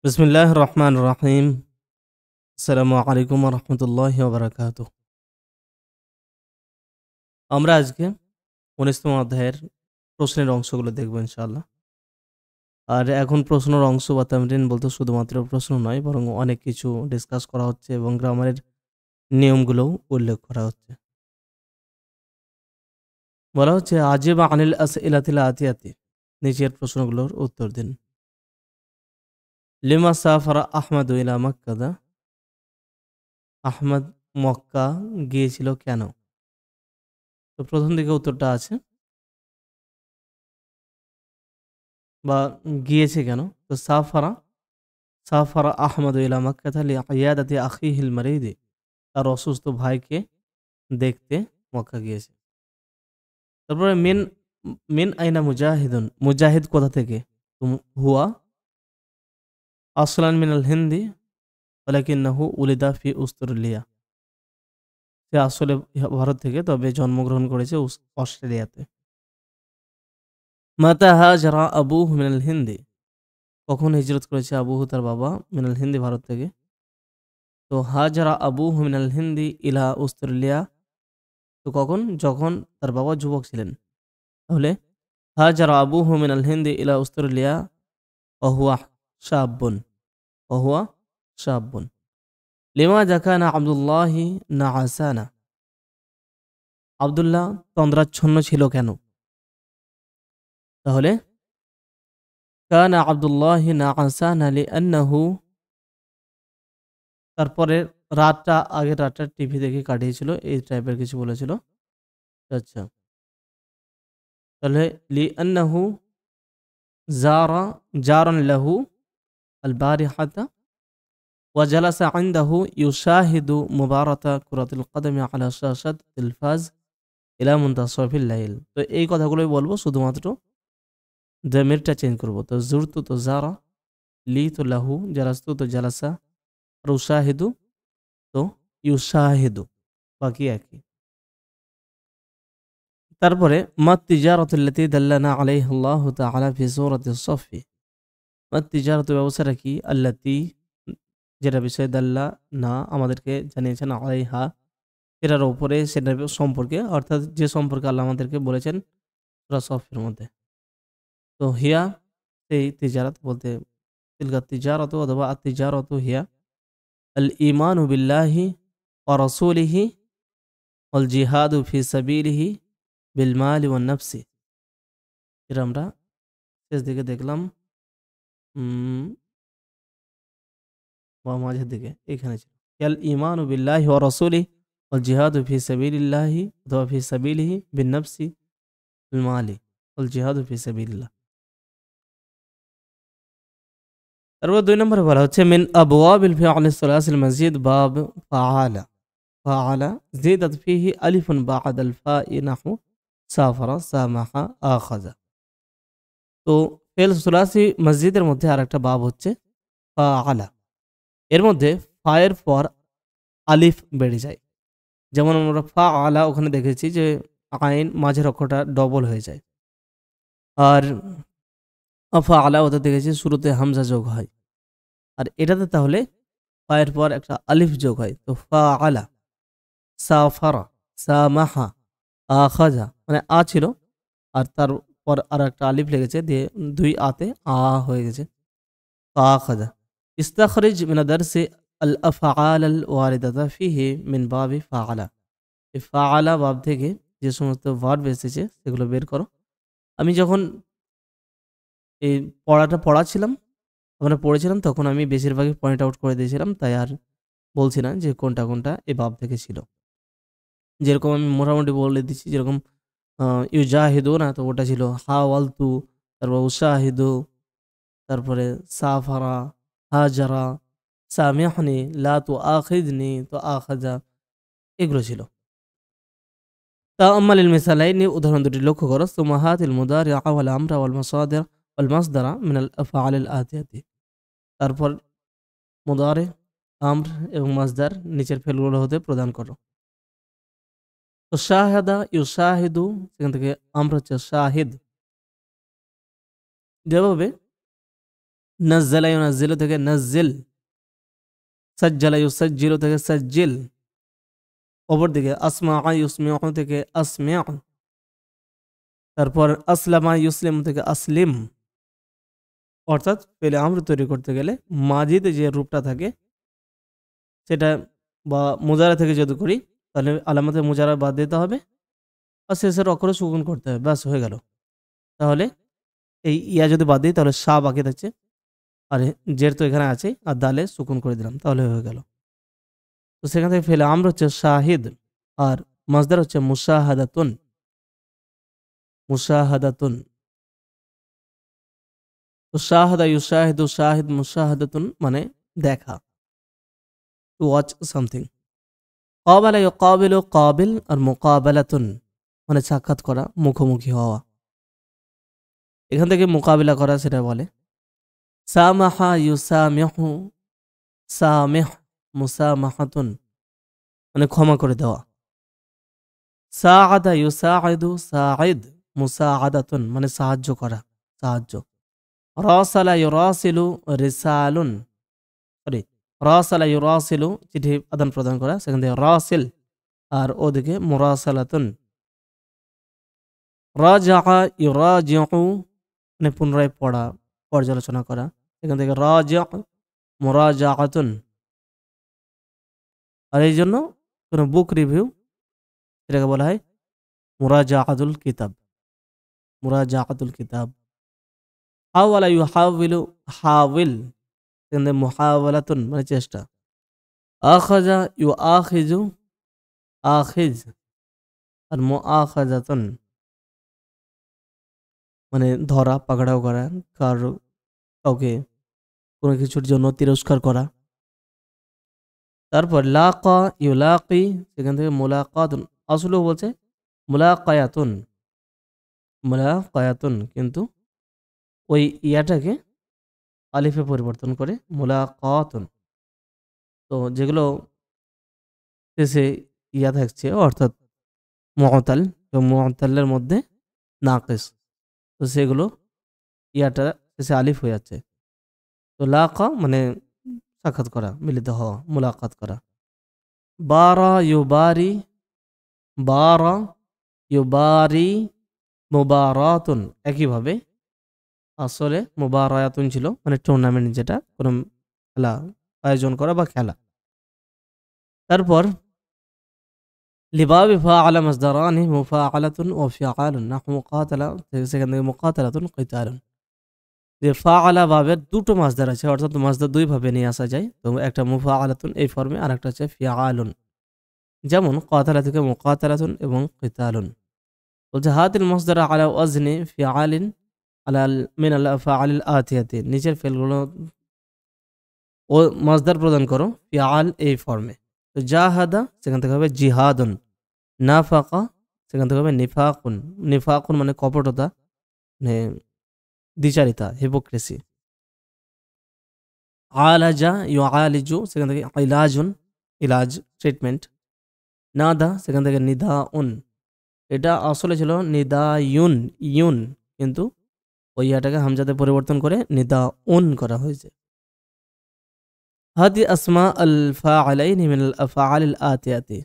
বিসমিল্লাহির রহমানির রহিম। আসসালামু আলাইকুম ওয়া রাহমাতুল্লাহি ওয়া বারাকাতুহু। আমরা আজকে ১৯তম অধ্যায়ের প্রশ্নের অংশগুলো দেখব ইনশাআল্লাহ। আর এখন প্রশ্নের অংশ বা তামরিন বলতে শুধুমাত্র প্রশ্ন নয়, বরং অনেক কিছু ডিসকাস করা হচ্ছে এবং গ্রামারের নিয়মগুলোও উল্লেখ করা হচ্ছে। বলা হচ্ছে আজিব আনিল আসইলাতিল আতিয়াতি, নিচের প্রশ্নগুলোর উত্তর দিন। লিমা সাফারা আহমাদু ইলা মাক্কাদা, আহমদ মক্কা গিয়েছিল কেন? তো প্রথম দিকে উত্তরটা আছে বা গিয়েছে কেন। তো সাফারা আহমদ ইলা মাক্কাতা লিআইয়াদাতি আখিহিল মারিদি, তার অসুস্থ ভাইকে দেখতে মক্কা গিয়েছে। তারপরে মিন মিন আইনা মুজাহিদুন, মুজাহিদ কোথা থেকে? হুয়া আসলান মিনাল হিন্দি ওয়ালাকিন্নাহু উলিদা ফি উস্তুরলিয়া, সে আসলে ভারত থেকে, তবে জন্মগ্রহণ করেছে অস্ট্রেলিয়াতে। মাতা হাজারা আবুহু মিনাল হিন্দি, কখন হিজরত করেছে আবুহু তার বাবা, মিনাল হিন্দি ভারত থেকে। তো হাজারা আবুহু মিনাল হিন্দি ইলা অস্ট্রেলিয়া, তো কখন? যখন তার বাবা যুবক ছিলেন। তাহলে হাজারা আবুহু মিনাল হিন্দি ইলা অস্ট্রেলিয়া ওহুয়া শাবুন, ওহুয়া শাবুন। লিমাযা কানা আব্দুল্লাহি নাআসানা, আব্দুল্লাহ তন্দ্রাচ্ছন্ন ছিল কেন? তাহলে কানা আব্দুল্লাহি নাআসানা লিআন্নাহু, তারপরে রাতটা, আগের রাতটা টিভি দেখে কাটিয়েছিল, এই টাইপের কিছু বলেছিল। আচ্ছা, তাহলে লিআন্নাহু জারান লাহু আল বারিহাতা ওয়াজালাসা ইনদাহু ইউশাহিদু মুবারাতা কুরাতুল কদমি আলা শাশাত তিলফাজ ইলা মুনতাসফিল লাইল। তো এই কথাগুলোই বলবো, শুধুমাত্র দমিরটা চেঞ্জ করব। তো জুরতু তো জারা, লি তো লাহু, জালাস্তু তো জালাসা, আর উশাহিদু তো ইউশাহিদু, বাকি একই। তারপরে মাত তিজারাতুল্লাতী দাল্লানা আলাইহা আল্লাহু তাআলা ফি সূরাতিস সফফি, মাত তিজারাতু ব্যবসাটা কি? আল্লাতী, যেটা বিষয়ে দাল্লা না আমাদেরকে জানিয়েছেন, আলাইহা সেটার উপরে, সেটার সম্পর্কে, অর্থাৎ যে সম্পর্কে আল্লাহ আমাদেরকে বলেছেন সূরা সফের মধ্যে। তো হিয়া, সেই তিজারাত বলতে, তিলকা তিজারাতু অথবা আত-তিজারাতু হিয়া আল ঈমানু বিল্লাহি ওয়া রাসূলিহি ওয়াল জিহাদু ফি সাবিলিহি বিল মালি ওয়ান নাফসি। এটা আমরা শেষ দিকে দেখলাম, বা মাঝের দিকে এখানে ছিল। আল ঈমানু বিল্লাহি ওয়া রাসূলিহি ওয়াল জিহাদু ফি সাবিলিল্লাহি অথবা ফি সাবিলিহি বিন নাফসি বিল মালি ওয়াল জিহাদু ফি সাবিলিল্লাহ। তারপর ২ নম্বরে বলা হচ্ছে মিন আবওয়াবিল ফিআলি সালাসিল মাজিদ বাব ফাআলা, ফাআলা জিদাত ফিহি আলিফুন বা'দাল ফাই নাহু সাফারা সামাহা আখাযা। তো ফেল সুলাসি মসজিদের মধ্যে আরেকটা বাব হচ্ছে ফাআলা, এর মধ্যে ফায়ের পর আলিফ বেড়ে যায়। যেমন আমরা ফাআলা ওখানে দেখেছি যে আইন মাঝের অক্ষরটা ডবল হয়ে যায়, আর ফাআলা ওটা দেখেছি শুরুতে হামজা যোগ হয়, আর এটাতে তাহলে ফায়ের পর একটা আলিফ যোগ হয়। তো ফাআলা, সাফারা, সামাহা, আখাযা, মানে আ ছিল, আর তারপর আর একটা আলিফ লেগেছে, দিয়ে ২ আতে আ হয়ে গেছে, আখাযা। ইস্তাখরিজ মিন দারসি আল আফআল আল ওয়ারিদাতা ফিহি মিন বাবি ফাআলা, এই ফাআলা বাব থেকে যে সমস্ত ভার্ব এসেছে সেগুলো বের করো। আমি যখন এই পড়াটা পড়াচ্ছিলাম, আমরা পড়েছিলাম, তখন আমি বেশিরভাগই পয়েন্ট আউট করে দিয়েছিলাম, তাই আর বলছি না যে কোনটা কোনটা এই বাব থেকে ছিল। যেরকম আমি মোটামুটি বলে দিচ্ছি, যেরকম ইউজাহিদুনা, তো ওটা ছিল হাওয়ালতু, তারপর উশাহিদু, তারপরে সাফারা, হাজারা, সামিহনি, লা তুআখিযনি, তো আখাযা, এগুলো ছিল। তাআম্মালিল মিসালাইনি, উদাহরণ দুটি লক্ষ্য করো। সুম্মা হাতিল মুদারিআ ওয়াল আমরা ওয়াল মাসাদির ওয়াল মাসদারা মিনাল আফআলিল আতিয়াতি। তারপর মুদারি, আমর এবং মাসদার নিচের ফেলগুলো হতে প্রদান করো। তো শাহাদা, ইউশাহিদু, সেখান থেকে আমরা হচ্ছে শাহিদ। যেভাবে নাজ্জালা ইউনাজ্জিলু থেকে নাজ্জিল, সাজ্জালা ইউসাজ্জিলু থেকে সাজ্জিল। অপরদিকে আসমা ইউসমিউ থেকে আসমিউ। তারপর আসলামা ইউসলিম থেকে আসলিম। অর্থাৎ ফেলে আমর তৈরি করতে গেলে মাজিতে যে রূপটা থাকে সেটা বা মুজারা থেকে যদি করি তাহলে আলামতে মুজারা বাদ দিতে হবে আর শেষের অক্ষরে সুকুন করতে হবে, ব্যাস হয়ে গেল। তাহলে এই ইয়া যদি বাদ দিই তাহলে সা বাকি থাকছে, আর জের তো এখানে আছে আর দালে সুকুন করে দিলাম, তাহলে হয়ে গেল। তো সেখান থেকে ফেলে আমর হচ্ছে শাহিদ আর মাজদার হচ্ছে মুশাহাদাতুন। মুশাহাদাতুন। তো শাহাদা ইউশাহিদু শাহিদ মুশাহাদাতুন মানে দেখা, টু ওয়াচ সামথিং। কাবালা ইউকাবিলু কাবিল আর মুকাবালাতুন মানে সাক্ষাৎ করা, মুখোমুখি হওয়া। এখান থেকে মোকাবিলা করা সেটা বলে। সামাহা ইউসামিহু সামিহ মুসামাহাতুন মানে ক্ষমা করে দেওয়া। সাআদা ইউসাইদু সাঈদ মুসাআদাতুন মানে সাহায্য করা, সাহায্য। রাসালা ইউরাসিলু রিসালুন, সরি রাসালা ইউরাসিলু চিঠি আদান প্রদান করা, সেখান থেকে রাসিল আর ওদিকে মুরাসালাতুন। রাজাআ ইউরাজিউ মানে পুনরায় পড়া, পর্যালোচনা করা, এখান থেকে রাজা মুরাজাআতুন। আর এই জন্য কোনো বুক রিভিউ এটাকে বলা হয় মুরাজাআতুল কিতাব, মুরাজাআতুল কিতাব। হাওয়ালা ইউহাউইলু হাওইল, এখান থেকে মুহাওয়ালাতুন মানে চেষ্টা। আখাযা ইউআখিযু আখিজ আর মুআখাযাতুন মানে ধরা, পাকড়াও করা, কাউকে কোনো কিছুর জন্য তিরস্কার করা। তারপর লাকা ইউলাকি, সেখান থেকে মুলাকাতুন, আসলে বলছে মুলাকায়াতুন, মুলাকায়াতুন কিন্তু ওই ইয়াটাকে আলিফে পরিবর্তন করে মুলাকাতুন। তো যেগুলো শেষে ইয়া থাকছে অর্থাৎ মুআতাল, এবং মুআতালের মধ্যে নাকিস, তো সেগুলো ইয়াটা শেষে আলিফ হয়ে যাচ্ছে। তো লাকা মানে সাক্ষাৎ করা, মিলিত হওয়া, মুলাকাত করা। বারা ইউবারি, বারা ইউবারি মুবারাতুন, একইভাবে আসলে মুবারায়াতুন ছিল মানে টুর্নামেন্ট, যেটা কোনো খেলা আয়োজন করা বা খেলা। তারপর লিবাবি ফাআলা মাসদারানি মুফাআলাতুন ওয়া ফিআলুন নাহু মুকাতালা, সেখান থেকে মুকাতালাতুন কিতালুন। যে ফাআলা ভাবের দুটো মাসদার আছে, অর্থাৎ মাসদার দুই ভাবে নিয়ে আসা যায়। তো একটা মুফাআলাতুন এই ফর্মে, আর একটা হচ্ছে ফিআলুন, যেমন কাতালা থেকে মুকাতালাতুন এবং কিতালুন। বলছে হাতিল মাসদার আলা ওয়াজনি ফিআলিন আলাল মিন আল আফআলিল আতিয়াতি, নিচের ফেলগুলো ও মাসদার প্রদান করো ফিআল এই ফর্মে। তো জাহাদা সেখান থেকে হবে জিহাদুন, নাফাকা সেখান থেকে হবে নিফাকুন, নিফাকুন মানে কপটতা, মানে দ্বিচারিতা, হিপোক্রেসি। আলাজা ইউআলিজু সেখান থেকে ইলাজুন, ইলাজ ট্রিটমেন্ট। নাদা সেখান থেকে নিদাউন, এটা আসলে ছিল নিদায়ুন ইউন, কিন্তু ওই ইয়াটাকে হামজাতে পরিবর্তন করে নিদাউন করা হয়েছে। হাদি আসমা আল ফাআলাইনি মিন আল আফআলিল আতিয়াতি,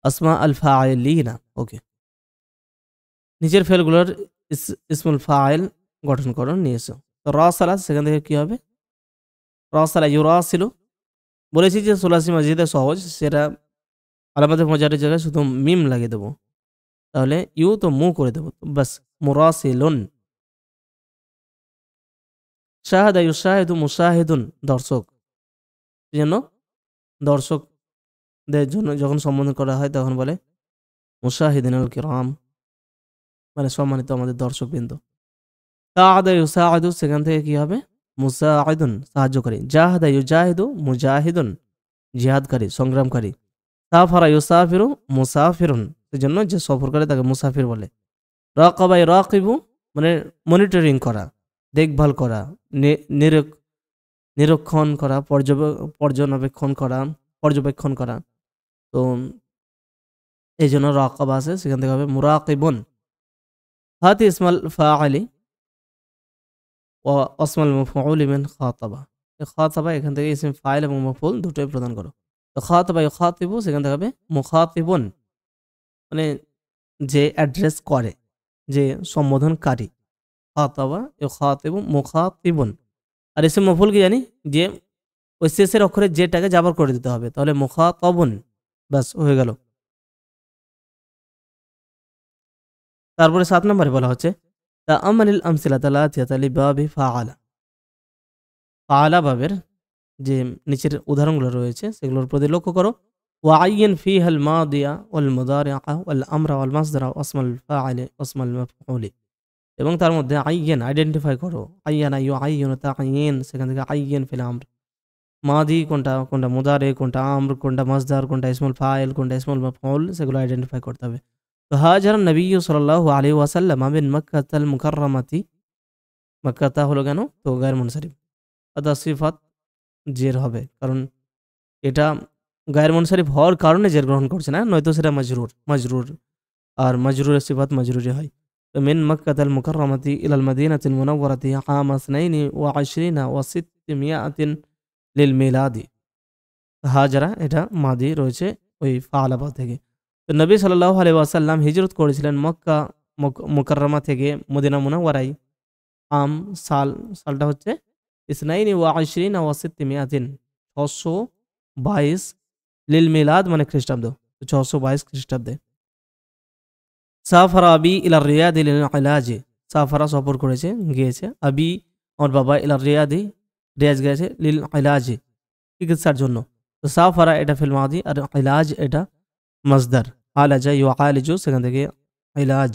আসমা আল ফাআলিনা। ওকে, নিচের ফেলগুলোর ইসমুল ফাইল গঠন করো নিয়েছো। তো রাসালা সেখান থেকে কি হবে? রাসালা ইউরাসিলু, বলেছি যে সুলাসি মসজিদে সহজ, সেটা আলামাতে মজারের জায়গায় শুধু মিম লাগিয়ে দেবো, তাহলে ইউ তো মু করে দেবো, বাস মুরাসিলুন। শাহাদা ইউশাহিদু মুশাহিদুন, দর্শক, এই জন্য দর্শকদের জন্য যখন সম্বোধন করা হয় তখন বলে মুশাহিদিনুল কিরাম, মানে সম্মানিত আমাদের দর্শকবৃন্দ। সাআদা ইউসাআদু সেখান থেকে কি হবে? মুসাআদুন, সাহায্যকারী। জাহাদা ইউজাহিদু মুজাহিদুন, জিহাদকারী, সংগ্রামকারী। সাফারা ইউসাফিরু মুসাফিরুন, সেজন্য যে সফর করে তাকে মুসাফির বলে। রাকাবা ইরাকিবু মানে মনিটরিং করা, দেখভাল করা, নিরীক্ষণ করা, পর্যবেক্ষণ করা। তো এই জন্য রাকাবা আছে, সেখান থেকে হবে মুরাকিবুন। হাতি ইসমাল ফাআলি, ওয়া আসমাল মাফউল মিন খাতাবা। খাতাবা এখান থেকে ইসম ফাইল এবং মাফউল দুটোই প্রদান করো। তো খাতাবা ইউখাতিবু সেখান থেকে হবে মুখাতিবুন, মানে যে অ্যাড্রেস করে, যে সম্বোধনকারী। খাতাবা ইউখাতিবু মুখাতিবুন। আর ইসম মাফউল কি জানি, যে ওই শেষের অক্ষরে যেটাকে জাবার করে দিতে হবে, তাহলে মুখাতাবুন, ব্যাস হয়ে গেল। তারপরে ৭ নম্বরে বলা হচ্ছে তাআম্মালিল আমসিলাতা আল-আতিয়াতা লিবাবি ফাআলা। ফাআলা ভাবের যে নিচের উদাহরণগুলো রয়েছে সেগুলোর প্রতি লক্ষ্য করো। ওয়াআইয়িন ফিহাল মাদিয়া ওয়াল মুদারিআ ওয়াল আমরা ওয়াল মাসদারা ওয়াসমাল ফাইলি ওয়াসমাল মাফউলি। এবং তার মধ্যে আইয়িন আইডেন্টিফাই করো। আইয়ানা ইউআইয়িনু তাআইয়িন, সেখান থেকে আইয়িন ফিল আমর। মাদি কোনটা, কোনটা মুদারি, কোনটা আমর, কোনটা মাসদার, কোনটা ইসমুল ফাইল, কোনটা ইসমুল মাফউল, সেগুলো আইডেন্টিফাই করতে হবে। তো হাজার নবী সাল্লাল্লাহু আলাইহি ওয়াসাল্লাম মিন মক্কাতাল মুকাররামাতি, মক্কাতা হলো কেন, তো গায়র মুনসারিফ, আদা সিফাত জের হবে, কারণ এটা গায়ের মুনসারিফ হওয়ার কারণে জের গ্রহণ করছে না, নয়তো সেটা মাজরুর। মাজরুর আর মাজরুরের সিফাত মাজরুরি হয়। তো মিন মক্কাতাল মুকাররামাতি ইলাল মাদিনাতিল মুনাওয়ারাতি আম 22 ওয়া 600 লিল মিলাদি। হাজারা এটা মাদি রয়েছে ওই ফাআলাবা থেকে। তো নবী সাল্লাল্লাহু আলাইহি ওয়াসাল্লাম হিজরত করেছিলেন মক্কা মুকাররমা থেকে মদিনা মুনাওয়ারায়। সালটা হচ্ছে 22 ওয়া 600 622 লিল মিলাদ, মানে খ্রিস্টাব্দ, 622 খ্রিস্টাব্দে। সাফারা আবি ইলা রিয়াদি লিল ইলাজি, সাফারা সফর করেছে, গিয়েছে। আবি আমার বাবা, ইলা রিয়াদি রিয়াজ গেছে, লিল ইলাজি চিকিৎসার জন্য। তো সাফারা এটা ফিল মাদি, আর ইলাজ এটা মাসদার। আলাজা ইউআলিজু, সেখান থেকে ইলাজ।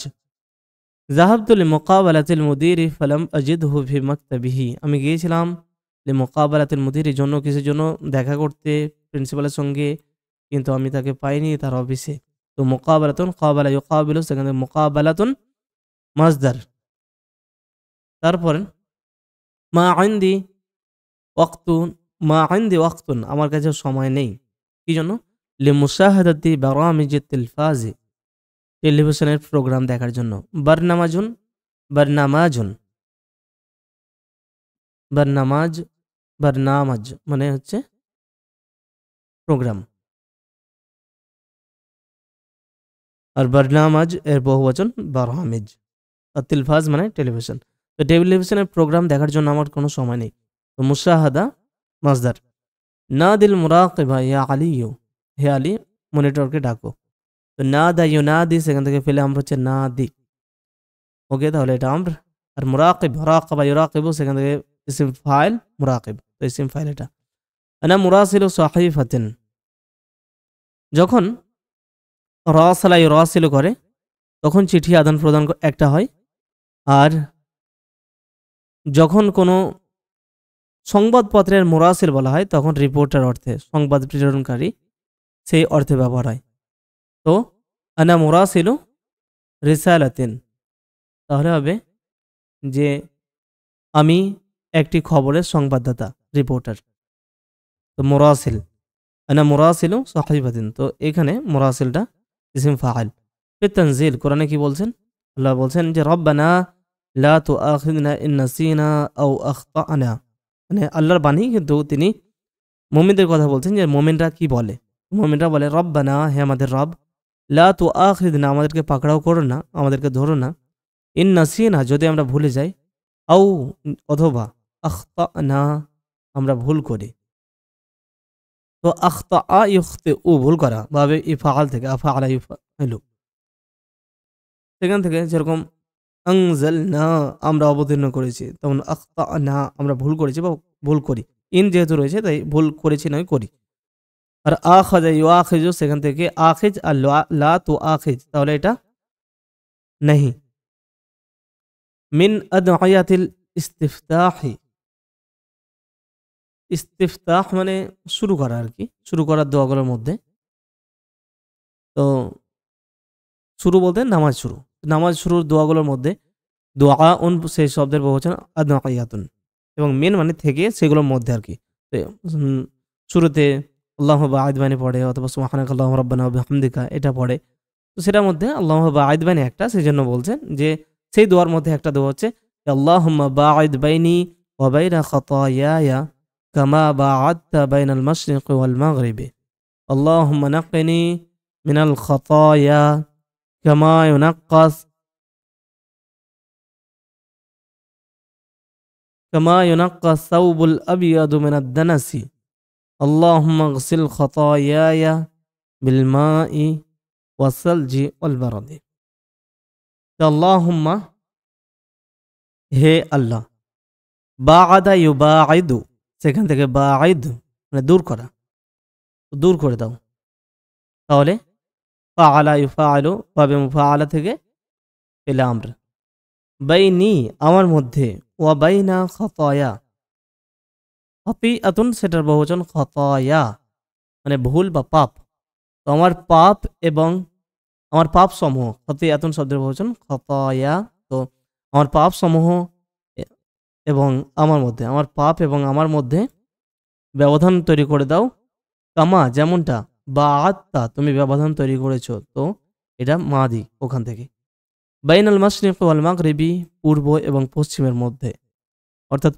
যাহাবতু লিমুকাবালাতিল মুদিরি ফালাম আজিদহু ফি মাকতাবিহি, আমি গিয়েছিলাম লিমুকাবালাতিল মুদিরি, জন্য কিসের জন্য, দেখা করতে প্রিন্সিপালের সঙ্গে, কিন্তু আমি তাকে পাইনি তার অফিসে। তো মুকাবালাতুন কাবালা ইউকাবিলু, সেখান থেকে মুকাবালাতুন মাসদার। তারপর মা ইনদি ওয়াক্তুন, মা ইনদি ওয়াক্তুন, আমার কাছে সময় নেই, কি জন্য, লিমুশাহাদাতি বারামিজিত তিলফাজি, টেলিভিশনের প্রোগ্রাম দেখার জন্য। বারনামাজুন, বারনামাজুন, বারনামাজ, বারনামাজ মানে হচ্ছে প্রোগ্রাম, আর বারনামাজ এর বহুবচন বারহামিজ, আর তিলফাজ মানে টেলিভিশন। তো টেলিভিশনের প্রোগ্রাম দেখার জন্য আমার কোনো সময় নেই। তো মুশাহাদা মাসদার। নাদিল মুরাকিবা ইয়া আলিয়ু, হে আলী মনিটরকে ডাকো। তো নাদা ইউনাদি, সেখান থেকে ফেলে আমরা হচ্ছে নাদি। ওকে, তাহলে এটা আমর। আর মুরাকিব রাকাবা ইউরাকিবু, সেখান থেকে ইসিম ফাইল মুরাকিব, তো ইসিম ফাইল এটা। আনা মুরাসিলু সাহিফাতিন, যখন রাসালা ইউরাসিলু করে তখন চিঠি আদান প্রদান একটা হয়, আর যখন কোনো সংবাদপত্রের মুরাসিল বলা হয় তখন রিপোর্টার অর্থে, সংবাদ প্রেরণকারী, সেই অর্থে ব্যবহার হয়। তো আনা মুরাসিলু রিসালাতিন, তাহলে হবে যে আমি একটি খবরের সংবাদদাতা, রিপোর্টার। তো মুরাসিল, আনা মুরাসিলু সাহিফাতিন, তো এখানে মুরাসিলটা ইসিম ফাইল। ফির তানজিল, কোরআনে কি বলছেন, আল্লাহ বলছেন যে রব্বানা লা তুআখিযনা ইন নাসিনা আও আখতানা, মানে আল্লাহর বাণী, কিন্তু তিনি মুমিনদের কথা বলছেন যে মুমিনরা কি বলে, মুমিনরা বলে রব্বানা, হে আমাদের রব, লা তুআখিযনা, আমাদেরকে পাকড়াও করো না, আমাদেরকে ধরো না, ইন নাসিনা, যদি আমরা ভুলে যাই, আও অথবা, আখতানা, আমরা ভুল করি। তো আখতা ইউখতিউ, ভুল করা, ভাবে ইফআল থেকে আফআলা ইউফআলু, সেখান থেকে যেরকম আনজালনা, আমরা অবতীর্ণ করেছি, তখন আখতানা, আমরা ভুল করেছি বা ভুল করি। ইন যেহেতু রয়েছে তাই ভুল করেছি নয় করি। আর আখাযা ইউআখিযু, সেখান থেকে আখিজ আর লা তুআখিজ, তাহলে এটা নাহি। মিন আদআয়াতিল ইস্তিফতাহি, ইস্তিফতাহ মানে শুরু করা আর কি, শুরু করার দোয়াগুলোর মধ্যে। তো শুরু বলতে নামাজ শুরু, নামাজ শুরুর দোয়াগুলোর মধ্যে দোয়া উন, সেই শব্দের বহুবচন আদআয়াতুন, এবং মিন মানে থেকে, সেগুলোর মধ্যে আর কি। তো শুরুতে আল্লাহু বা'আদ বানি পড়ে, অথবা সুবহানাকা আল্লাহুম্মা রাব্বানা ওয়া বিহামদিকা এটা পড়ে। তো সেটার মধ্যে আল্লাহু বা'আদ বানি একটা, সেই জন্য বলছেন যে সেই দোয়ার মধ্যে একটা দোয়া হচ্ছে আল্লাহুম্মা বাঈদ বাইনি ওয়া বাইনা খাতায়ায়া কামা বা'আদতা বাইনাল মাশরিকি ওয়াল মাগরিবি আল্লাহুম্মা নাক্কিনি মিনাল খাতায়া কামা ينقى الثوب الأبيض من الدنس اللهم اغسل خطاياي بالماء والثلج والبرد اللهم হে আল্লাহ বাআদা ইউবাঈদু সেখান থেকে বাঈদ মানে দূর করে দাও তাহলে ফাআলা ইউফাআলু বাবে মুফাআলা থেকে ফিল আমর বাইনি আমার মধ্যে ওয়া বাইনা খাতায়া খাতিআতুন সেটার বহুবচন খাতায়া মানে ভুল বা পাপ তো আমার পাপ এবং আমার পাপ সমূহ খাতিআতুন শব্দের বহুবচন খাতায়া তো আমার পাপ সমূহ এবং আমার পাপ এবং আমার মধ্যে ব্যবধান তৈরি করে দাও কামা যেমনটা বা আত্মা তুমি ব্যবধান তৈরি করেছো তো এটা মাদি ওখান থেকে বাইনাল মাশরিকি ওয়াল মাগরিবি পূর্ব এবং পশ্চিমের মধ্যে অর্থাৎ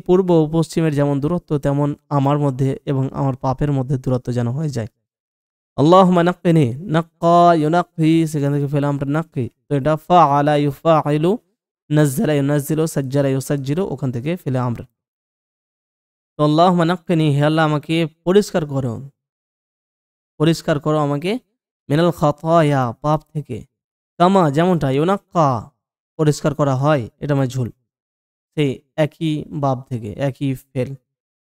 পূর্ব ও পশ্চিমের যেমন দূরত্ব তেমন আমার মধ্যে এবং আমার পাপের মধ্যে দূরত্ব যেন হয়ে যায় আল্লাহুম্মা নাক্কিনি নাক্কা ইউনাক্কি সেখান থেকে ফেলাম নাক্কি তো এটা ফাআলা ইউফাইলু নাজ্জালা ইউনাজ্জিলু সাজ্জালা ইউসাজ্জিলু ওখান থেকে ফেলে আমরা তো আল্লাহুম্মা নাক্কিনি হে আল্লাহ আমাকে পরিষ্কার করো আমাকে মিনাল খাতায়া পাপ থেকে কামা যেমনটা ইউনাক্কা পরিষ্কার করা হয় এটা আমার ঝুল সেই একই বাব থেকে একই ফেল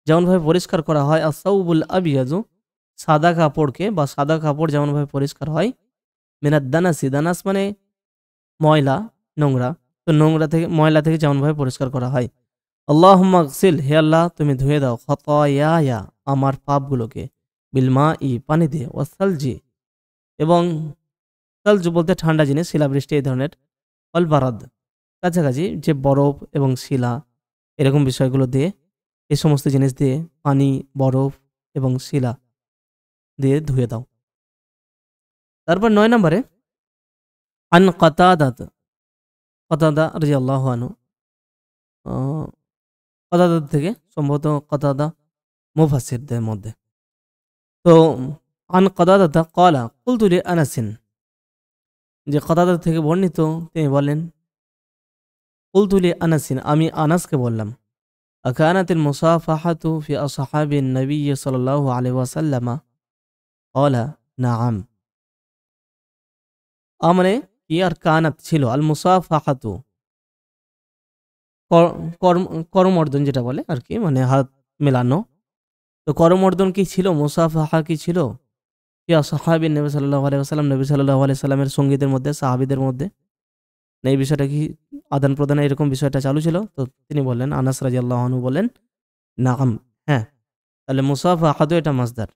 যেমনভাবে পরিষ্কার করা হয় আসাউবুল আবিয়াজু সাদা কাপড়কে বা সাদা কাপড় যেমনভাবে পরিষ্কার হয় মিনাদ দানাসি দানাস মানে ময়লা নোংরা তো ময়লা থেকে যেমনভাবে পরিষ্কার করা হয় আল্লাহুম্মা গসিল হে আল্লাহ তুমি ধুয়ে দাও খাতায়ায়া আমার পাপগুলোকে বিলমা ই পানি দিয়ে ওয়াসালজি এবং সালজ বলতে ঠান্ডা জিনিস শিলাবৃষ্টি এই ধরনের অল বারাদ কাছাকাছি যে বরফ এবং শিলা এরকম বিষয়গুলো দিয়ে এই সমস্ত জিনিস দিয়ে পানি বরফ এবং শিলা দিয়ে ধুয়ে দাও তারপর 9 নম্বরে আন কাতাদা রাদিয়াল্লাহু আনহু কাতাদা থেকে সম্ভবত কাতাদা মুফাসসিরদের মধ্যে তো আন কাতাদা ক্বালা কুলতু লি আনাসিন যে কাতাদা থেকে বর্ণিত তিনি বলেন কুলতু লি আনাসিন আমি আনাসকে বললাম আকানাতিল মুসাফাহাতু ফি আসহাবিন নবী সাল্লাল্লাহু আলাইহি ওয়াসাল্লাম ক্বালা নাআম আমরে কি আর কানাত ছিল আল মুসাফাহাতু করমর্দন যেটা বলে আর কি মানে হাত মেলানো তো করমর্দন কি ছিল মুসাফাহা কি ছিল ইয়া সাহাবীন নবী সাল্লাল্লাহু আলাইহি ওয়াসাল্লাম নবী সাল্লাল্লাহু আলাইহি সাল্লামের সঙ্গীদের মধ্যে সাহাবীদের মধ্যে এই বিষয়টা কি আদান প্রদানে এরকম বিষয়টা চালু ছিল তো তিনি বললেন আনাস রাদিয়াল্লাহু আনহু বলেন নাআম হ্যাঁ তাহলে মুসাফাহা তো এটা মাসদার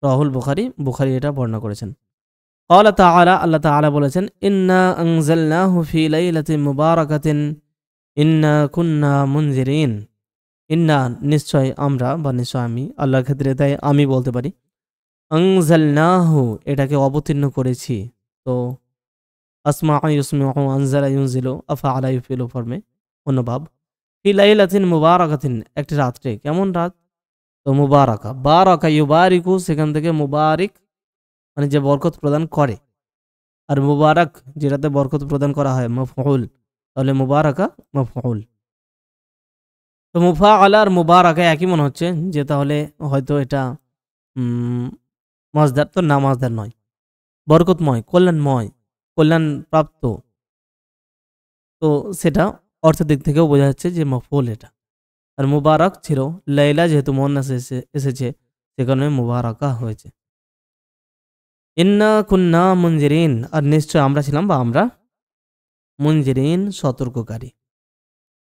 রাহুল বুখারী এটা বর্ণনা করেছেন ক্বালা তাআলা আল্লাহ তাআলা বলেছেন ইন্না আনজালনাহু ফি লাইলাতিন মুবারাকাতিন ইন্না কুন্না মুনজিরিন ইন্না নিশ্চয় আমরা বা নিশ্চয় আমি আল্লাহর ক্ষেত্রে তাই আমি বলতে পারি আনজালনাহু এটাকে অবতীর্ণ করেছি তো আসমা ইউসমিউ আনজালা ইউনজিলু আফআলা ইউফিলু ফর্মে অনুবাব ফি লাইলাতিন মুবারাকাতিন একটি রাত্রে কেমন রাত তো মুবারাকা বারাকা ইউবারিকু সেখান থেকে মুবারিক মানে যে বরকত প্রদান করে আর মুবারাক যেটাতে বরকত প্রদান করা হয় মাফউল তাহলে মুবারাকা মাফউল তো মুফাআলা আর মুবারাকা একই মনে হচ্ছে যে তাহলে হয়তো এটা মাসদার তো না মাসদার নয় বরকতময় কল্যাণ প্রাপ্ত তো সেটা অর্থের দিক থেকেও বোঝা যাচ্ছে যে মফউল এটা আর মুবারক ছিল লাইলা যেহেতু মুয়ান্নাস এসেছে সে কারণে মুবারাকা হয়েছে ইন্না কুন্না মুনজিরিন আর নিশ্চয় আমরা ছিলাম বা আমরা মুনজিরিন সতর্ককারী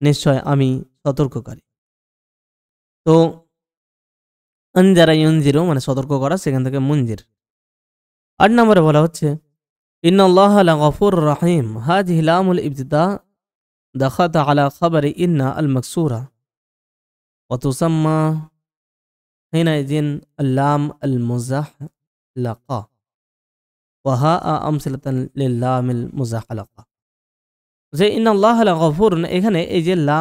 নিশ্চয় আমি সতর্ককারী তো আনজারা ইউনজিরু মানে সতর্ক করা সেখান থেকে মুনজির 8 নম্বরে বলা হচ্ছে ইন্নাল্লাহা লাগফুর রহিম হাযিহি লামুল ইবতিদা দাখাত আলা খবর ইন্না আল মাকসুরা ওয়া তুসাম্মা হিনাইযিন আল্লাম আল মুজাহলাকা ওয়া হা আমসালাতান লিল্লামিল মুজাহলাকা যে ইন্নাল্লাহ লাগফুরুন, এখানে এই যে লা,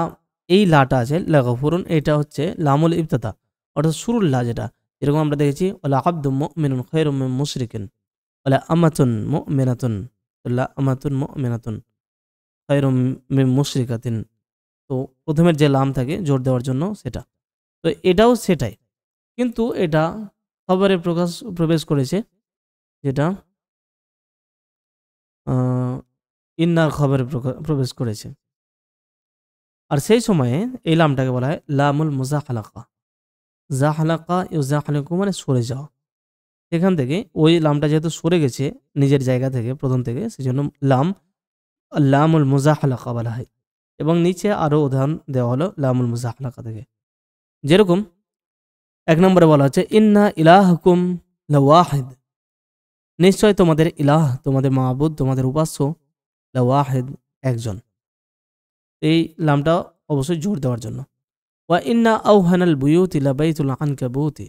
এই লাটা আছে লাগফুরুন, এটা হচ্ছে লামুল ইবতিদা, অর্থাৎ শুরুর লা, যেটা এরকম আমরা দেখেছি ওয়ালা আবদুম মুমিনুন খায়রুম মিন মুশরিকিন ওয়ালা আমাতুন মুমিনাতুন, লা আমাতুন মুমিনাতুন খায়রুম মিন মুশরিকাতিন। তো প্রথমের যে লাম থাকে জোর দেওয়ার জন্য সেটা, তো এটাও সেটাই, কিন্তু এটা খবরে প্রবেশ করেছে, যেটা ইন্নার খবরে প্রবেশ করেছে। আর সেই সময়ে এই লামটাকে বলা হয় লামুল মুজাহালাকা। জাহালাকা ইউজাহালাকু মানে সরে যাওয়া, সেখান থেকে ওই লামটা যেহেতু সরে গেছে নিজের জায়গা থেকে প্রথম থেকে, সেই জন্য লামুল মুজাহালাকা বলা হয়। এবং নিচে আরও উদাহরণ দেওয়া হলো লামুল মুজাহালাকা থেকে, যেরকম 1 নম্বরে বলা হচ্ছে ইন্না ইলাহাকুম লাওয়াহিদ, নিশ্চয় তোমাদের ইলাহ, তোমাদের মাবুদ, তোমাদের উপাস্য, লাওয়াহিদ একজন। এই লামটা অবশ্যই জোর দেওয়ার জন্য। ওয়া ইন্না আওহানাল বুয়ুতি লাবাইতুল আনকাবুতি,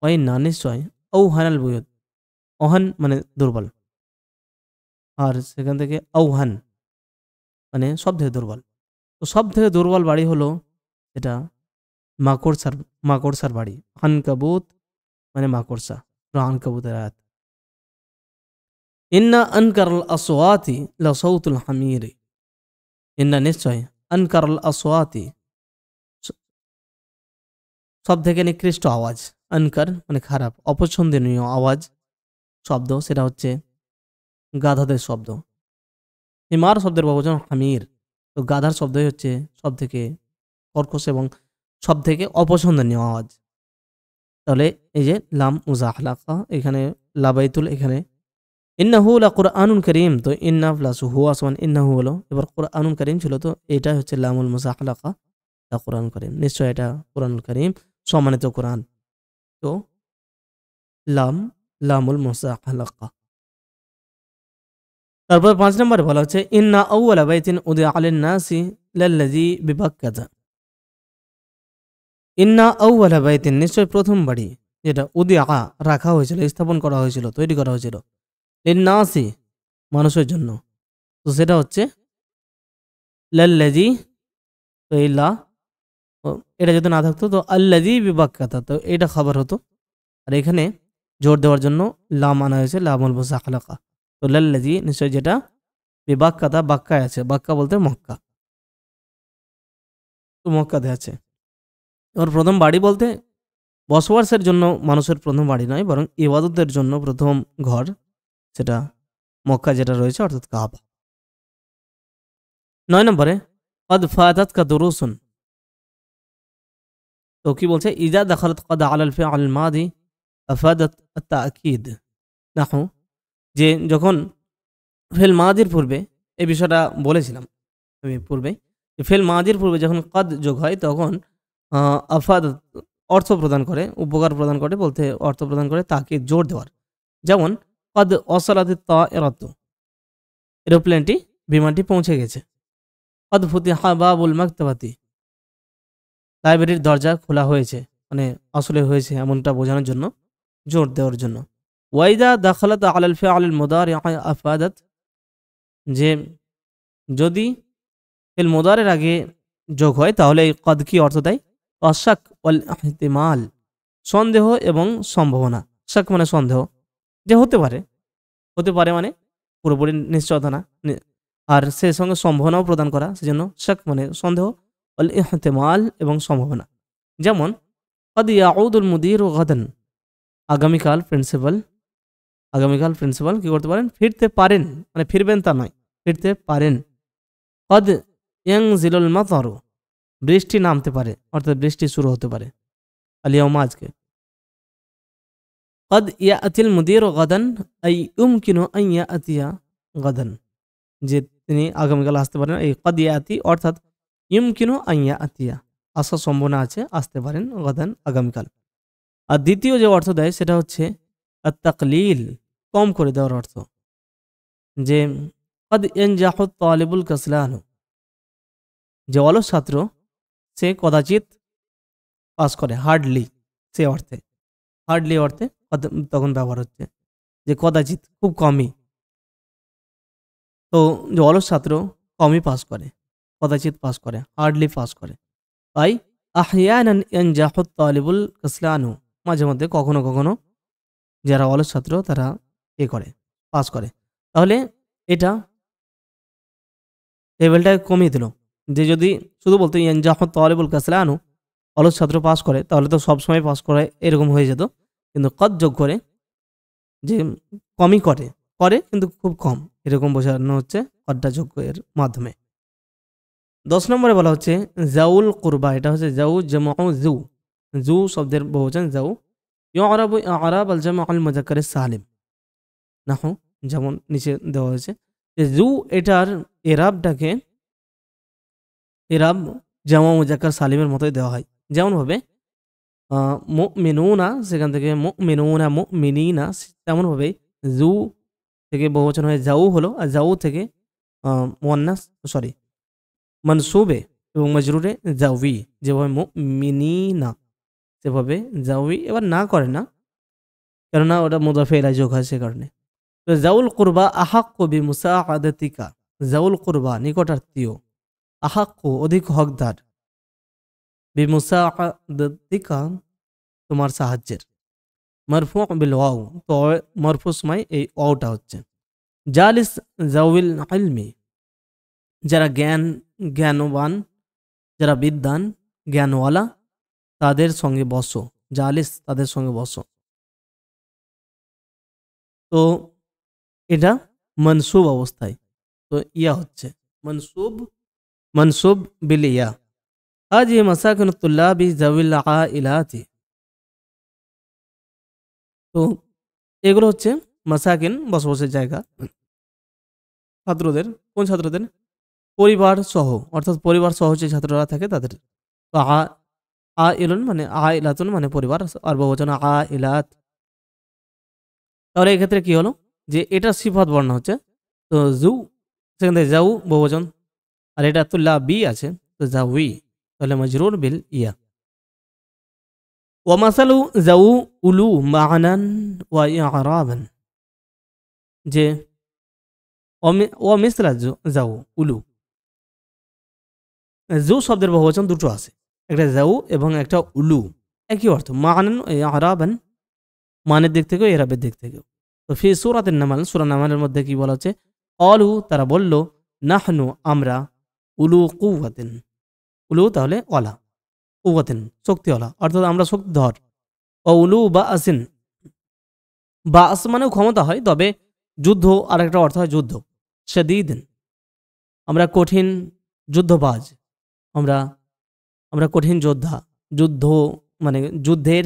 ওয়া ইন্না নিশ্চয়, আওহানাল বুয়ুত, অহান মানে দুর্বল, আর সেখান থেকে আওহান মানে সব থেকে দুর্বল। তো সব থেকে দুর্বল বাড়ি হলো এটা মাকড়সার বাড়ি। আনকাবুত মানে মাকড়সা, আনকাবুতের আয়াত। ইন্না আনকারাল আসওয়াতি লাসাউতুল হামিরি, ইন্না নিশ্চয়, আনকারাল আসওয়াতি সব থেকে নিকৃষ্ট আওয়াজ, আনকার মানে খারাপ, অপছন্দনীয় আওয়াজ, শব্দ, সেটা হচ্ছে গাধাদের শব্দ। হিমার শব্দের বহুবচন হামির, তো গাধার শব্দই হচ্ছে সব থেকে কর্কশ এবং সব থেকে অপছন্দনীয় আওয়াজ। তাহলে এই যে লাম মুজাহালাকা, এখানে লাবাইতুল, এখানে ইন্নাহু লাকুরআনুন কারীম, তো ইন্না প্লাস হুয়া সমান ইন্নাহু হলো, এবার কুরআনুন কারীম ছিল, তো এটা হচ্ছে লামুল মুজাহালাকা, কুরআন কারীম, নিশ্চয় এটা কুরআনুল কারীম, সম্মানিত কুরআন। তো লামুল মুজাহালাকা। তারপর 5 নম্বরে বলা হচ্ছে ইন্না আউওয়ালা বাইতিন উদিআ আলিন নাসি লাল্লাযী বিবাক্কাতা, ইন্না আউওয়ালা বাইতিন নিশ্চয় প্রথম বাড়ি, যেটা উদিআ রাখা হয়েছিল, স্থাপন করা হয়েছিল, তৈরি করা হয়েছিল, লিন্নাসি মানুষের জন্য, তো সেটা হচ্ছে লাল্লাযী, তো এই লা, এটা যদি না থাকতো তো আল্লাযী বিবাক্কাতা, তো এটা খবর হতো। আর এখানে জোর দেওয়ার জন্য লাম আনা হয়েছে, লামুল মুজাহালাকা। তো লাল্লাযী নিশ্চয়, যেটা বিবাক্কাতা বাক্কায় আছে, বাক্কা বলতে মক্কা, তো মক্কাতে আছে। ওর প্রথম বাড়ি বলতে বসবাসের জন্য মানুষের প্রথম বাড়ি নয়, বরং ইবাদতের জন্য প্রথম ঘর, সেটা মক্কা যেটা রয়েছে, অর্থাৎ কাবা। 9 নম্বরে কদ ফাতাতকা দুরুসুন, তো কি বলছে ইজা দাখালাত কদ আলাল ফিআল মাদি আফাদাত আত-তা'কিদ, দেখো যে যখন ফেল মাদির পূর্বে, এই বিষয়টা বলেছিলাম আমি পূর্বে, ফেল মাদির পূর্বে যখন কদ যোগ হয় তখন আফাদ অর্থ প্রদান করে, উপকার প্রদান করে, বলতে অর্থ প্রদান করে তাকে জোর দেওয়ার। যেমন কদ ওয়াসালাতিত তায়রাতু, এরোপ্লেনটি, বিমানটি পৌঁছে গেছে। কদ ফুতিহা বাবুল মাকতাবাতি, লাইব্রেরির দরজা খোলা হয়েছে, মানে আসলে হয়েছে এমনটা বোঝানোর জন্য, জোর দেওয়ার জন্য। ওয়াইদা দাখালাত আলাল ফিআলিল মুদারি আফাদাত, যে যদি ফিল মুদারের আগে যোগ হয় তাহলে এই কদ কি অর্থ দেয়, আশাক ওয়াল ইহতিমাল, সন্দেহ এবং সম্ভাবনা। শাক মানে সন্দেহ, যে হতে পারে, হতে পারে মানে পুরোপুরি নিশ্চয়তা না, আর সে সঙ্গে সম্ভাবনাও প্রদান করা, সেজন্য শাক মানে সন্দেহ, ওয়াল ইহতিমাল এবং সম্ভাবনা। যেমন কদ ইয়াউদুল মুদিরু গাদান, আগামীকাল প্রিন্সিপাল কি করতে পারেন, ফিরতে পারেন, মানে ফিরবেন তা নয়, ফিরতে পারেন। কদ ইয়ানজিলুল মাতারু, বৃষ্টি নামতে পারে, অর্থাৎ বৃষ্টি শুরু হতে পারে, আলিয়াউমা আজকে। কদ ইয়াতিল মুদিরু গাদান আই ইউমকিনু আন ইয়াতিয়া গাদান, যে তিনি আগামীকাল আসতে পারেন, এই কদ ইয়াতি অর্থাৎ ইউমকিনু আন ইয়াতিয়া, আসার সম্ভাবনা আছে, আসতে পারেন, গাদান আগামীকাল। আর দ্বিতীয় যে অর্থ দেয় সেটা হচ্ছে আত-তাকলিল, কম করে দেওয়ার অর্থ, যে কদ ইয়ানজাহু তালিবুল কাসলানু, যে অলস ছাত্র সে কদাচিৎ পাস করে, হার্ডলি, সে অর্থে, হার্ডলি অর্থে তখন ব্যবহার হচ্ছে, যে কদাচিৎ খুব কমই। তো যে অলস ছাত্র কমই পাস করে, কদাচিৎ পাস করে, হার্ডলি পাস করে। তাই আহইয়ানান ইয়ানজাহু তালিবুল কাসলানু, মাঝে মধ্যে কখনো কখনো যারা অলস ছাত্র তারা করে, পাস করে। তাহলে এটা লেভেলটাকে কমিয়ে দিল, যে যদি শুধু বলতো ইয়ানজাহু তালিবুল কাসলানু, অলস ছাত্র পাস করে, তাহলে তো সবসময় পাস করে এরকম হয়ে যেত। কিন্তু কদ যোগ করে যে কমই করে, করে কিন্তু খুব কম, এরকম বোঝানো হচ্ছে কদটা যোগ এর মাধ্যমে। 10 নম্বরে বলা হচ্ছে জাউল কুরবা, এটা হচ্ছে জাউ জামউ জু, জু শব্দের বহুবচন জাউ। ইউরাবু ইরাব আল জামউ আল মুযাক্কার সালিম নাহু, যেমন নিচে দেওয়া হয়েছে যে জু এটার ইরাবটাকে ইরাব জামউ মুযাক্কার সালিমের মতোই দেওয়া হয়। যেমন ভাবে মুমিনুনা, সেখান থেকে মুমিনুনা মুমিনিনা, তেমন ভাবে জু থেকে বহুবচন হয়ে জাউ হলো, আর জাউ থেকে মুয়ান্নাস সরি মনসুবে এবং মজরুরে জাউই, যেভাবে মুমিনিনা সেভাবে জাউই, এবার না করে না, কেননা ওটা মুদাফে ইলাইহি যোগ হয় সে কারণে। তো জাউল কুরবা আহাক্কু বিমুসাআদাতিকা, জাউল কুরবা নিকটাত্মীয়, আহাক্কু অধিক হকদার, বিমুসাআদাতিকা তোমার সাহায্যের, মারফু বিল ওয়াও, তো মারফু সময় এই ওয়াওটা হচ্ছে। জালিস জাউল ইলমি, যারা জ্ঞানবান, যারা বিদ্বান জ্ঞানওয়ালা, তাদের সঙ্গে বসো, জালিস তাদের সঙ্গে বসো। তো এটা মনসুব অবস্থায়, তো ইয়া হচ্ছে মনসুব, মনসুব বিল ইয়া। আজ এই মাসাকিন তুল্লাবি জাউল আইলাতি, তো এগুলো হচ্ছে মাসাকিন বসবাসের জায়গা ছাত্রদের। কোন ছাত্রদের? পরিবার সহ, অর্থাৎ পরিবার সহ যে ছাত্ররা থাকে তাদের। তো আইলুন মানে আইলাতুন মানে পরিবার, আর বহুবচন আইলাত। তাহলে এক্ষেত্রে কি হলো যে এটা সিফাত বর্ণনা হচ্ছে, তো জু সেখান থেকে জাউ বহুবচন, আর এটা তুল্লা বি আছে, তো জাউই, তাহলে মজরুর বিল ইয়া। ওয়ামাসালু জাউ উলু মা'নান ওয়া ই'রাবান, যে ওয়ামিসলা জাউ উলু, জু শব্দের বহুবচন দুটো আছে, একটা জাউ এবং একটা উলু, একই অর্থ, মা'নান ই'রাবান, মানের দিক থেকেও ইরাবের দিক থেকেও। তো ফি সূরাতুন নামাল, সূরা নামালের মধ্যে কি বলা হচ্ছে? অলু তারা বলল, নাহনু আমরা, উলু কুওয়াতিন, উলু তাহলে ওয়ালা, কুওয়াতিন শক্তিওয়ালা, অর্থাৎ আমরা শক্তিধর। ও উলু বা আসিন, বা আস মানেও ক্ষমতা হয়, তবে যুদ্ধ আর একটা অর্থ হয় যুদ্ধ। শাদীদিন আমরা কঠিন যুদ্ধবাজ, আমরা আমরা কঠিন যোদ্ধা, যুদ্ধ মানে যুদ্ধের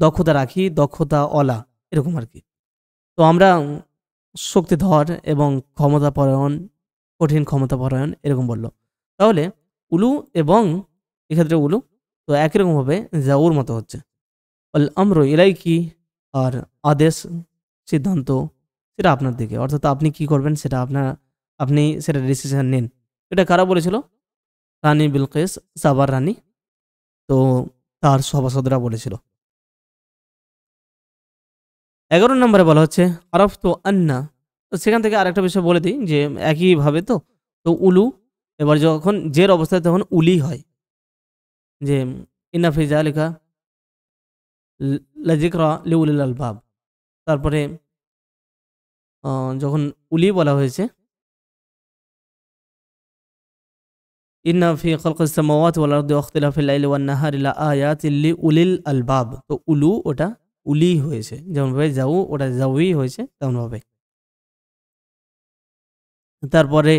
দক্ষতা রাখি, দক্ষতা অলা, এরকম আর কি। তো আমরা শক্তিধর এবং ক্ষমতাপরায়ণ, কঠিন ক্ষমতাপরায়ণ, এরকম বলল। তাহলে উলু এবং এক্ষেত্রে উলু তো একই রকমভাবে জাউর মতো হচ্ছে। আল আমরু ইলাইকি, আর আদেশ সিদ্ধান্ত সেটা আপনার দিকে, অর্থাৎ আপনি কি করবেন সেটা আপনি সেটা ডিসিশন নিন। এটা কারা বলেছিল? রানী বিলকিস, সাবার রানী, তো তার সভাসদরা বলেছিল। 11 নম্বরে বলা হচ্ছে আরাফতু আন্না, তো সেখান থেকে আরেকটা বিষয় বলে দিই যে একইভাবে তো তো উলু এবার যখন জের অবস্থায় তখন উলি হয়, যে ইন্না ফি যালিকা লাযিকরা লিউলিল আলবাব। তারপরে যখন উলি বলা হয়েছে, ইন্না ফি খালকিস সামাওয়াতি ওয়াল আরদি ওয়া ইখতিলাফিল লাইলি ওয়ান নাহারি লাআয়াতিল লিউলিল আলবাব, তো উলু ওটা উলি হয়েছে, যেমনভাবে জাউ ওটা জাউই হয়েছে তেমনভাবে। তারপরে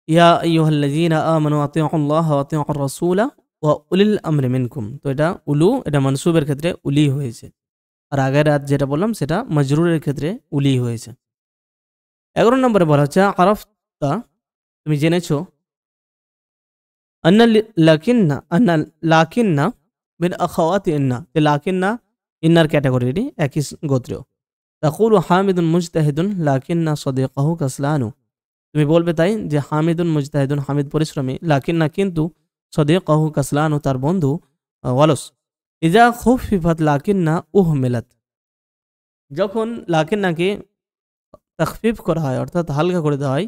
ইয়া আইয়ুহাল্লাযীনা আমানু আতিউল্লাহ ওয়া আতিউর রাসূলা ওয়া উলিল আমরি মিনকুম, তো এটা উলু, এটা মানসুবের ক্ষেত্রে উলি হয়েছে, আর আগের রাত যেটা বললাম সেটা মজরুরের ক্ষেত্রে উলি হয়েছে। 11 নম্বরে বলা হচ্ছে আরাফতা, তুমি জেনেছো, আন্না লাকিন্না মিন আখাওয়াতি ইন্না, যে লাকিন্না ইন্নার ক্যাটাগরি একই গোত্রেও। তাকুলু হামিদুন মুজতাহিদুন লাকিন্না সাদিকাহু কাসলানু, তুমি বলবে তাই যে হামিদুন মুজতাহিদুন, হামিদ পরিশ্রমী, লাকিন্না কিন্তু, সাদিকাহু কাসলানু তার বন্ধু অলস। ইজা খুফিফাত লাকিন্না উহমিলাত, যখন লাকিন্নাকে তাখফিফ করা হয় অর্থাৎ হালকা করে দেওয়া হয়,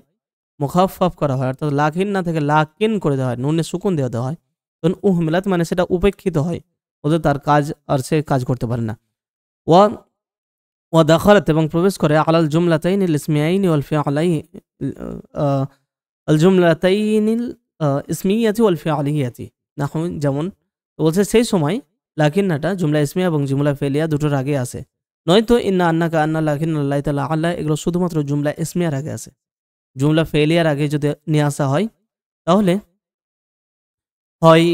মুখাফফাফ করা হয় অর্থাৎ লাকিন্না থেকে লাকিন করে দেওয়া হয়, নুনে সুকুন দিয়ে দেওয়া হয়, তখন উহমিলাত মানে সেটা উপেক্ষিত হয়, ওদের তার কাজ আর সে কাজ করতে পারে না। ওয়া ওয়া দাখালাত এবং প্রবেশ করে আলাল জুমলাতাইনিল ইসমিয়াইনি ওয়াল ফিআলাই আল জুমলাতাইনিল ইসমিয়াতি ওয়াল ফিআলিয়াতি, নাহু যেমন বলছে সেই সময় লাকিন্নাটা জুমলা ইসমিয়া এবং জুমলা ফেলিয়া দুটোর আগে আসে, নয়তো ইন্না আন্নাকা আন্না লাকিন্না আল্লাহ তাআলা আল্লাহ এগুলো শুধুমাত্র জুমলা ইসমিয়ার আগে আসে। জুমলা ফেলিয়ার আগে যদি নিয়ে আসা হয় তাহলে হয়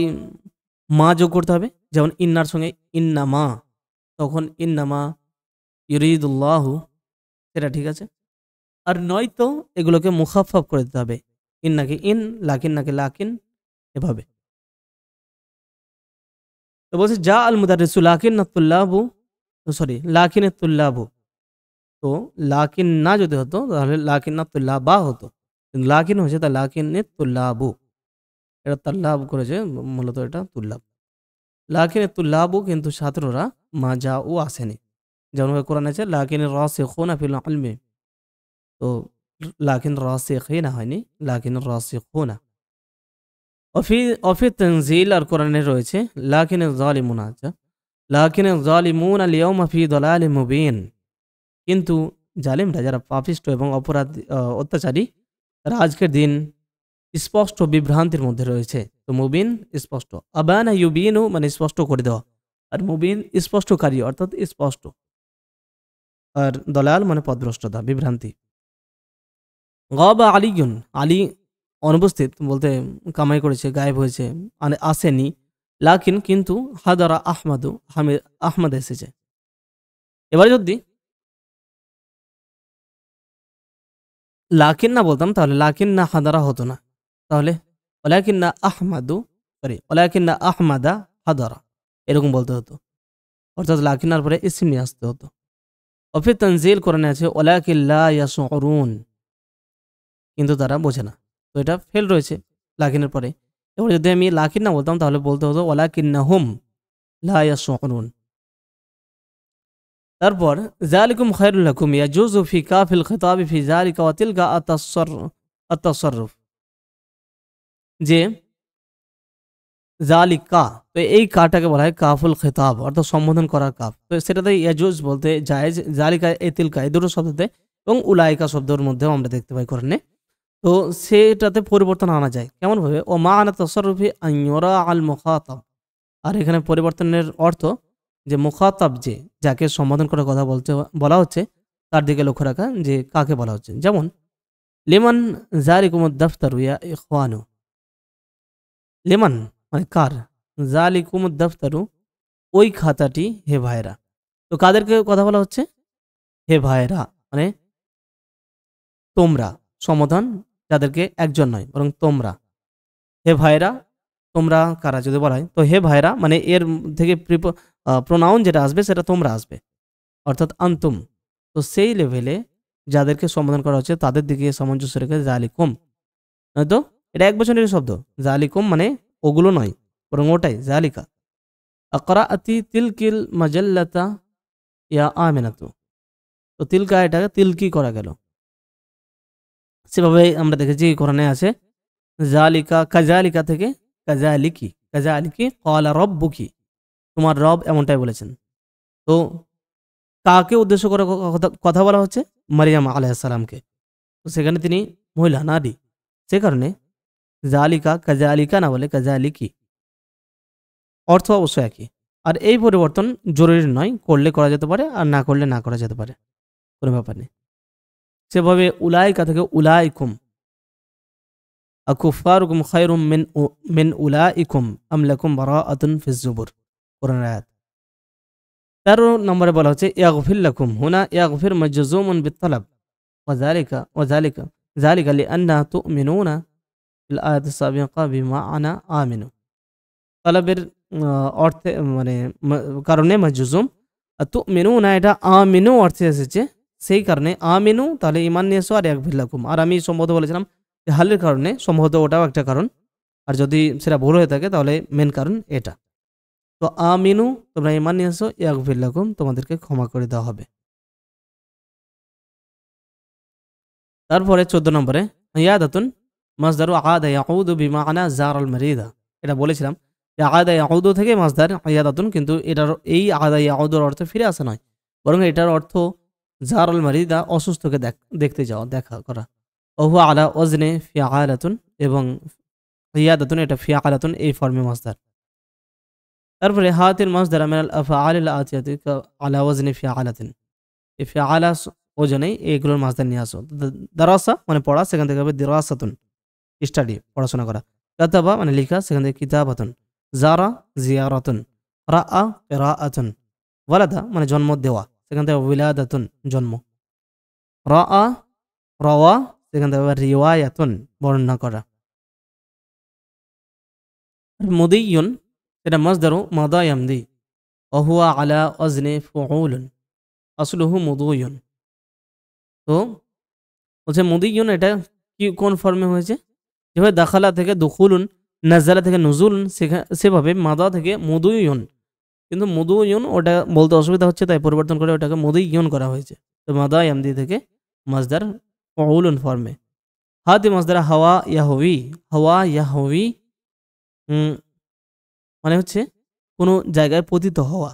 মা যোগ করতে হবে, যেমন ইন্নার সঙ্গে ইন্নামা, তখন ইন্নামা ইউরিদুল্লাহু, সেটা ঠিক আছে। আর নয়তো এগুলোকে মুখাফফাফ করে দিতে হবে, ইন্নাকে ইন, লাকিন্নাকে লাকিন, এভাবে। তো বলছে যা আল মুদারিসু লাকিন্নাতুল্লাবু, সরি লাকিনাতুল্লাবু, তো লাকিন না যদি হতো তাহলে লাকিন্নাতুল্লাবা হতো, কিন্তু লাকিন হয়েছে তা লাকিনাতুল্লাবু, এটা তাল্লাব করেছে, মূলত এটা তুল্লাব। লাকিনাতুল্লাবু কিন্তু ছাত্ররা মা যা ও আসেনি, যেমন কোরআন আছে লাকিন রাসিখুনা ফিল ইলমি, তো লাকিন রাসিখিনা হয়নি, লাকিন রাসিখুনা। অফি তানজিল আর কোরআনে রয়েছে লাকিন যালিমুনা, আচ্ছা লাকিন যালিমুনা আল-ইয়াওমা ফি দালালিম মুবিন, কিন্তু জালিমরা যারা পাপিষ্ট এবং অপরাধী অত্যাচারী তারা আজকের দিন স্পষ্ট বিভ্রান্তির মধ্যে রয়েছে। তো মুবিন স্পষ্ট, আবানা ইউবিনু মানে স্পষ্ট করে দেওয়া, আর মুবিন স্পষ্টকারী অর্থাৎ স্পষ্ট, আর দলাল মানে পথভ্রষ্টতা বিভ্রান্তি। গাবা আলিগুন, আলী অনুপস্থিত বলতে কামাই করেছে, গায়েব হয়েছে, আসেনি, লাকিন কিন্তু হাদারা আহমাদু, আহমদ এসেছে। এবারে যদি লাকিন না বলতাম তাহলে লাকিন না হাদারা হতো না, তাহলে ওলাকিন না আহমাদু, সরি ওলাকিন না আহমাদা হাদারা এরকম বলতে হতো, অর্থাৎ লাকিনার পরে ইসম নিয়ে আসতে হতো। অফি তানজিল কোরআনে আছে ওলাকিন লা ইয়াশউরুন, কিন্তু তারা বোঝে না, তো এটা ফেল রয়েছে লাকিনের পরে। এবার যদি আমি লাকিন না বলতাম তাহলে বলতে হতো ওয়ালাকিন্নাহুম লা ইয়াশউরুন। তারপর যালিকুম খায়রুল লাকুম ইয়াজুজু ফি কাফিল খিতাবি ফি যালিকা ওয়া তিলকা আত-তাসাররুফ, যে জালিকা, তো এই কাটাকে বলা হয় কাফুল খিতাব অর্থাৎ সম্বোধন করার কাফ, তো সেটাতে ইয়াজুজ বলতে জায়েজ, জালিকা এই তিলকা এই দুটো শব্দতে এবং উলাইকা শব্দের মধ্যেও আমরা দেখতে পাই কোরআনে, তো সেটাতে পরিবর্তন আনা যায় কেমনভাবে, ও মা আনা তসরফি আইয়রা আল মুখাতাব, আর এখানে পরিবর্তনের অর্থ যে মুখাতাব, যে যাকে সম্বোধন করার কথা বলা হচ্ছে তার দিকে লক্ষ্য রাখা যে কাকে বলা হচ্ছে, যেমন লিমান জালিকুমুদ দাফতারু ইয়া ইখওয়ানু, লিমান মানে কার, জালিকুমুদ দাফতারু ওই খাতাটি হে ভাইরা, তো কাদেরকে কথা বলা হচ্ছে, হে ভাইরা মানে তোমরা, সমাধান যাদেরকে একজন নয় বরং তোমরা, হে ভাইরা তোমরা কারা যদি বলা হয়, তো হে ভাইরা মানে এর থেকে প্রোনাউন যেটা আসবে সেটা তোমরা আসবে, অর্থাৎ আন্তুম, তো সেই লেভেলে যাদেরকে সম্বোধন করা হচ্ছে তাদের দিকে সামঞ্জস্য রেখে জালিকুম, নয়তো এটা এক বছরের শব্দ, জালিকুম মানে ওগুলো নয় বরং ওটাই জালিকা। আকরাআতি তিলকিল মাজাল্লাতা ইয়া আমিনাতু, তো তিলকা এটাকে তিলকি করা গেল, সেভাবে আমরা দেখেছি কোরআনে আছে জালিকা কাজালিকা থেকে কাজালিকি, কাজালিকি ক্বালা রাব্বুকি, তোমার রব এমনটাই বলেছেন। তো কাকে উদ্দেশ্য করে কথা বলা হচ্ছে, মারিয়াম আলাইহিস সালামকে, তো সেখানে তিনি মহিলা নারী, সে কারণে জালিকা কাজালিকা না বলে কাজালিকি, অর্থ অবশ্য একই। আর এই পরিবর্তন জরুরি নয়, করলে করা যেতে পারে আর না করলে না করা যেতে পারে, কোনো ব্যাপার নেই। সেভাবে উলাইকা থেকে উলাইকুম, আকুফারুকুম খায়রুম মিন উলাইকুম আম লাকুম বারাআতুন ফিজ জুবুর, কোরআন আয়াত। 13 নম্বরে বলা হচ্ছে ইয়াগফির লাকুম, হুনা ইয়াগফির মাজজুমুন বিত্তালাব ওয়াযালিকা যালিকা লিআন্না তুমিনুনা ফিল আয়াতিস সাবিকা বিমাআনা আমিনু, তালাবের অর্থে মানে কারণে মাজজুম, আর তুমিনুনা এটা আমিনু অর্থে এসেছে, সেই কারণে আমিনু তাহলে ঈমান নিয়ে এসো, আর ইয়াগফির লাকুম, আর আমি সম্ভবত বলেছিলাম যে হালের কারণে, সম্ভবত ওটাও একটা কারণ, আর যদি সেটা ভুল হয়ে থাকে তাহলে মেন কারণ এটা। তো আমিনু তোমরা ঈমান নিয়ে এসো, ইয়াগফির লাকুম তোমাদেরকে ক্ষমা করে দেওয়া হবে। তারপরে 14 নম্বরে ইয়াদাতুন মাসদারু আদা ইয়াউদু বিমানা জারাল মারিদা। এটা বলেছিলাম যে আদা ইয়াউদু থেকে মাসদার ইয়াদাতুন, কিন্তু এটার এই আদা ইয়াউদুর অর্থ ফিরে আসা নয়, বরং এটার অর্থ জারাল মারিদা অসুস্থকে দেখতে যাওয়া, দেখা করা। ওহু আলা ওজনে ফিআলাতুন, এবং ইয়াদাতুন এটা ফিআলাতুন এই ফর্মে মাসদার। তারপরে হাতিল মাসদার মিনাল আফআলিল আতিয়াতি আলা ওজনে ফিআলাতিন, এই ফিআলা ওজনেই এইগুলোর মাসদার নিয়ে আসো। দারাসা মানে পড়া, সেখান থেকে হবে দিরাসাতুন স্টাডি, পড়াশোনা করা। কাতাবা মানে লেখা, সেখান থেকে কিতাবাতুন। জারা জিয়ারাতুন। রাআ কিরাআতুন। ওয়ালাদা মানে জন্ম দেওয়া, সেখান থেকে উইলাদাতুন জন্ম। রাআ রাওয়া, সেখান থেকে রিওয়ায়াতুন বর্ণনা করা। মুদিয়ুন এটা মাসদারু মাদা ইয়ামদি ওয়া হুয়া আলা ওয়াজনি ফুউলুন আসলুহু মুদুয়ুন। তো বলছে মুদিয়ুন এটা কি কোন ফর্মে হয়েছে? যেভাবে দাখালা থেকে দুখুলুন, নাজালা থেকে নুজুলুন, সেভাবে মাদা থেকে মুদুয়ুন। কিন্তু মুদুয়ুন ওটা বলতে অসুবিধা হচ্ছে, তাই পরিবর্তন করে ওটাকে মুদিয়ুন করা হয়েছে। তো মাদা ইয়ামদি থেকে মাসদার ফুউলুন ফর্মে। হাতি মাসদার হাওয়া ইয়াহবি। হাওয়া ইয়াহবি মানে হচ্ছে কোনো জায়গায় পতিত হওয়া,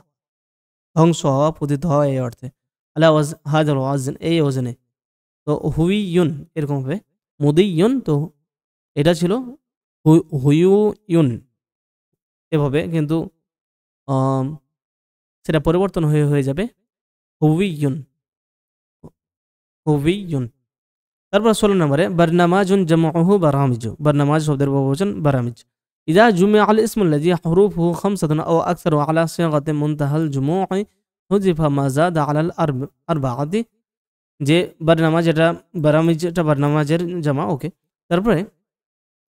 ধ্বংস হওয়া, পতিত হওয়া এই অর্থে। আলা হাজার ওয়াজন এই ওজনে। তো হুইয়ুন এরকম হবে। মুদিয়ুন তো এটা ছিল হুইয়ুন এভাবে, কিন্তু সেটা পরিবর্তন হয়ে যাবে হুইয়ুন, হুইয়ুন। তারপর 16 নম্বরে বারনামাজুন জামউহু বারামিজু। বারনামাজ শব্দের বহুবচন বারামিজ। ইযা জুমিআ আল ইসমু আল্লাযী হুরুফুহু খামসাতুন আও আকসারু আলা সিগাতি মুনতাহাল জুমু'i হুযিফা মা যাদা আলাল আরবাআতি। যে বারনামাজ এটা বারামিজ, এটা বারনামাজের জামা। ওকে। তারপরে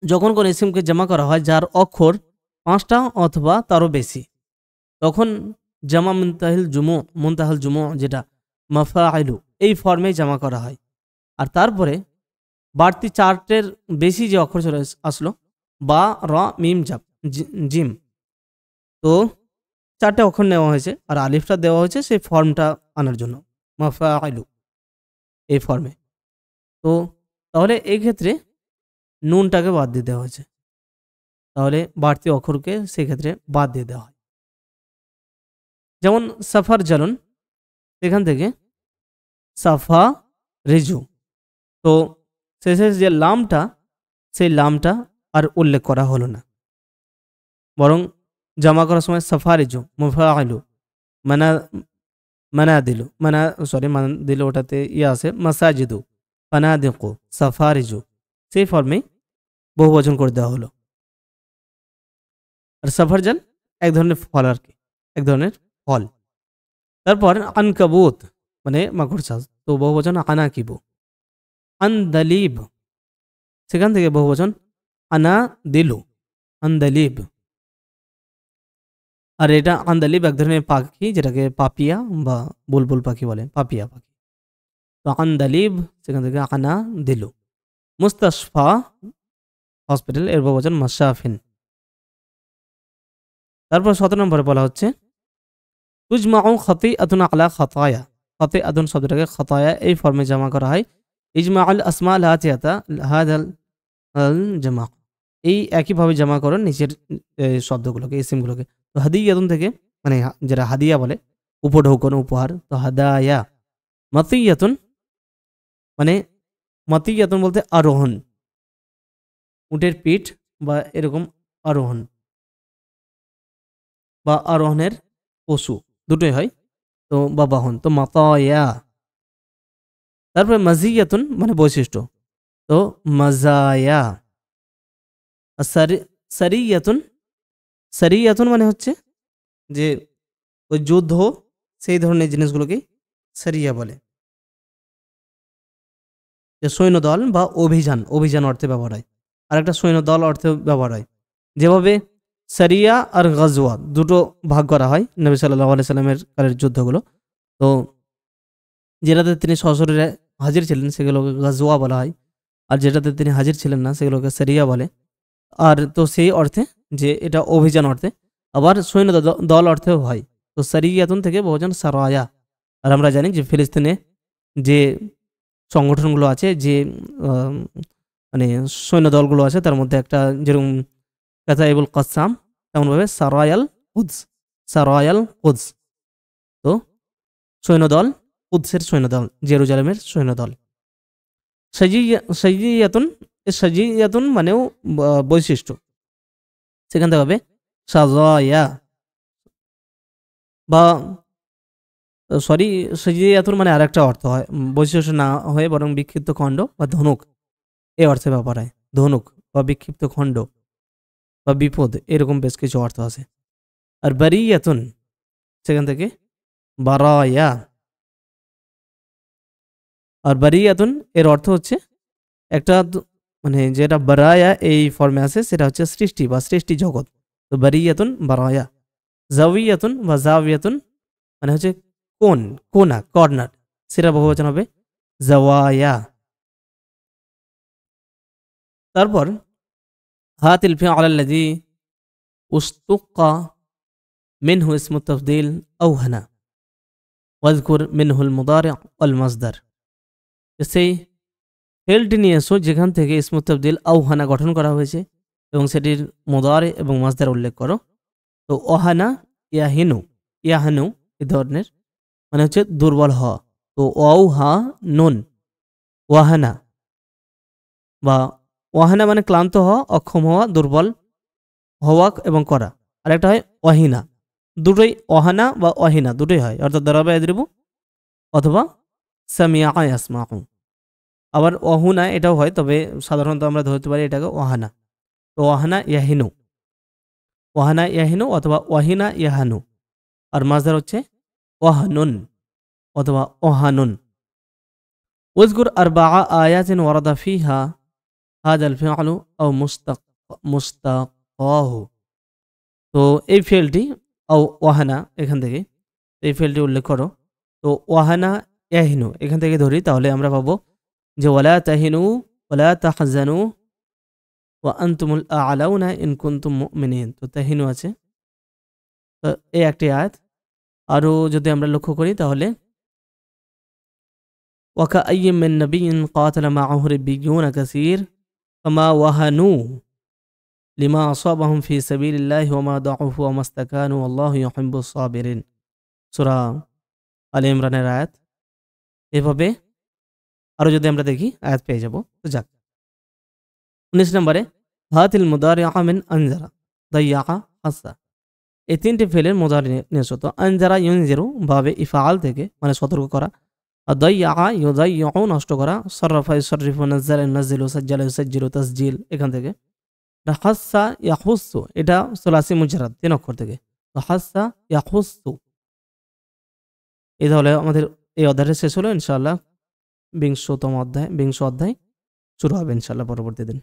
যখন কোন ইসমকে জামা করা হয় যার অক্ষর 5টা অথবা তারও বেশি, তখন জামা মুনতাহাল জুমু যেটা মাফাইলু এই ফর্মে জামা করা হয়। আর তারপরে বাড়তি 4টের বেশি যে অক্ষর চলে আসলো, বা র মিম জিম, তো 4টে অক্ষর নেওয়া হয়েছে আর আলিফটা দেওয়া হয়েছে সেই ফর্মটা আনার জন্য, মাফাইলু এই ফর্মে। তো তাহলে এই ক্ষেত্রে নুনটাকে বাদ দিয়ে দেওয়া হয়েছে, তাহলে বাড়তি অক্ষরকে সেক্ষেত্রে বাদ দিয়ে দেওয়া হয়। যেমন সাফার জালুন, সেখান থেকে সাফা রেজু, তো শেষে যে লামটা, সেই লামটা আর উল্লেখ করা হলো না, বরং জামা করার সময় সাফারিজু মুফাইলু মানাদিলু মানাদিলু ওটাতে ইয়া আছে মাসাজিদু ফানাদিকু সাফারিজু, সেই ফর্মে বহুবচন করে দেওয়া হলো। আর সাফারজান এক ধরনের ফল, আর কি এক ধরনের ফল। তারপর আনকাবুত মানে মাকড়সা, তো বহুবচন আনাকিবু। আনদালিব, সেখান থেকে বহুবচন আনা দিলু, আন্দালিব। আর এটা আন্দালিব এক ধরনের পাখি, যেটাকে পাপিয়া বা বুলবুল পাখি বলে, পাপিয়া পাখি। তো আন্দালিব, সেখান থেকে আনা দিলু। মুস্তাশফা হসপিটাল, এর বহুবচন মাশাফিন। তারপর 17 নম্বরে বলা হচ্ছে তুজমাউ খাতিআতুন আলা খাতায়া। খাতিআতুন শব্দটাকে খাতায়া এই ফর্মে জামা করা হয়। ইজমাউল আসমা লা আতিয়াতা হাদাল জামা, এই একইভাবে জামা করো নিচের শব্দগুলোকে, ইসিমগুলোকে। তো হাদিয়াতুন থেকে মানে যেটা হাদিয়া বলে, উপঢৌকন, উপহার, তো হাদায়া। মাতিয়াতুন মানে মাতিয়াতুন বলতে আরোহণ, উটের পিঠ বা এরকম আরোহণ বা আরোহণের পশু দুটোই হয়, তো বা বাহন, তো মাতায়া। তারপরে মাজিয়াতুন মানে বৈশিষ্ট্য, তো মাজায়া। সারিয়াতুন, সারিয়াতুন মানে হচ্ছে যে ওই যুদ্ধ, সেই ধরনের জিনিসগুলোকে সারিয়া বলে, যে সৈন্যদল বা অভিযান, অভিযান অর্থে ব্যবহার হয়। আর একটা সৈন্যদল অর্থে ব্যবহার হয়। যেভাবে সারিয়া আর গাজওয়া দুটো ভাগ করা হয় নবী সাল্লাল্লাহু আলাইহি সাল্লামের কালের যুদ্ধগুলো, তো যেটাতে তিনি সশরীরে হাজির ছিলেন সেগুলোকে গাজওয়া বলা হয়, আর যেটাতে তিনি হাজির ছিলেন না সেগুলোকে সারিয়া বলে। আর তো সেই অর্থে যে এটা অভিযান অর্থে, আবার সৈন্য দল অর্থেও হয়। তো সারিয়াতুন থেকে বহুবচন সারায়া। আর আমরা জানি যে ফিলিস্তিনে যে সংগঠনগুলো আছে, যে মানে সৈন্য দলগুলো আছে, তার মধ্যে একটা যেরকম কাতাইবুল কাসাম, তেমনভাবে সারায়াল কুদস, সারায়াল কুদস। তো সৈন্যদল, কুদসের সৈন্যদল, জেরুজালেমের সৈন্যদল। সাজিয়াতুন, সাজিয়াতুন মানেও বৈশিষ্ট্য, সেখান থেকে হবে সাজায়া, বা সরি, সাজিয়াতুন মানে আরেকটা অর্থ হয়, বৈশিষ্ট্য না হয়ে বরং বিক্ষিপ্ত খণ্ড বা ধনুক, এই অর্থে ব্যবহার হয়। ধনুক বা বিক্ষিপ্ত খণ্ড বা বিপদ, এরকম বেশ কিছু অর্থ আছে। আর বারিয়াতুন, সেখান থেকে বারায়া। আর বারিয়াতুন এর অর্থ হচ্ছে একটা মানে যেটা বারায়া এই ফর্মে আছে সেটা হচ্ছে সৃষ্টি বা সৃষ্টি জগৎ। তো বারিয়াতুন বারায়া। জাউইয়াতুন বা জাউইয়াতুন মানে হচ্ছে কোন, কোনা, কর্নার, সেটা বহুবচন হবে জাওয়ায়া। তারপর হাতিল ফিআল আল্লাযী উশতুক্কা মিনহু ইসমু তাফদীল আওহানা ওয়াজকুর মিনহুল মুদারি' ওয়াল মাসদার। সেই ফেলটি নিয়ে এসো যেখান থেকে ইসমু তাফদীল আওহানা গঠন করা হয়েছে এবং সেটির মুদারি এবং মাসদার উল্লেখ করো। তো ওহানা, ইয়াহিনু, ইয়াহানু এই ধরনের মানে হচ্ছে দুর্বল হওয়া। তো ওয়াউহা নুন, ওয়াহানা, বা ওয়াহানা মানে ক্লান্ত হওয়া, অক্ষম হওয়া, দুর্বল হওয়া এবং করা। আর একটা হয় ওয়াহিনা, দুটোই ওহানা বা ওয়াহিনা দুটোই হয়, অর্থাৎ দারাবা ইয়াদরিবু অথবা সামিয়া ইয়াসমাউ। আবার ওহুনা এটাও হয়, তবে সাধারণত আমরা ধরতে পারি এটাকে ওহানা। তো ওহানা ইয়াহিনু, ওহানা ইয়াহিনু অথবা ওয়াহিনা ইয়াহানু। আর মাসদার হচ্ছে ওয়াহানুন অথবা ওহানুন। উযকুর আরবাআ আয়াতিন ওয়ারাদা ফিহা হাযাল ফিআলু আও মুশতাক্কাহু। তো এই ফিলটি আও ওয়াহানা, এখান থেকে এই ফিলটি উল্লেখ করো। তো ওয়াহানা ইয়াহিনু এখান থেকে ধরি, তাহলে আমরা পাবো যে ওয়ালা তাহিনু ওয়ালা তাহজানু ওয়া আনতুমুল আ'লাউনা ইন কুনতুম মুমিনিন। তো তাহিনু আছে, তো এই একটি আয়াত। আরও যদি আমরা লক্ষ্য করি তাহলে ওয়াকাআইয়্যিম মিন নাবিয়্যিন ক্বাতালা মা'আহু রিব্বিয়্যুনা কাসীর ফামা ওয়াহানু লিমা আসাবাহুম ফি সাবিলিল্লাহি ওয়া মা দাউফু ওয়া মাস্তাকানু আল্লাহু ইউহিব্বুস সাবিরিন। সূরা আলে ইমরানের আয়াত। এভাবে আরও যদি আমরা দেখি আয়াত পেয়ে যাব। তো যাক, 19 নম্বরে হাতিল মুদারিআ মিন আনজারা দাইয়াআ হাসা। এই তিনটি ফেলের মুদারি নিয়েছো। তো আনজারা ইউনজিরু বাবে ইফআল থেকে মানে সতর্ক করা, আর দাইয়াআ ইউদাইয়্যু নষ্ট করা, সাররাফা ইউসাররিফু, নাজ্জালা ইউনাজ্জিলু, সাজ্জালা ইউসাজ্জিলু, তাসজিল এখান থেকে। হাসা ইয়াহুসু এটা সুলাসি মুজারাদ 3 অক্ষর থেকে। তো হাসা ইয়াহুসু। এই তাহলে আমাদের এই অধ্যায়টা শেষ হলো। ইনশাআল্লাহ 20 অধ্যায় শুরু হবে ইনশাআল্লাহ পরবর্তী দিন।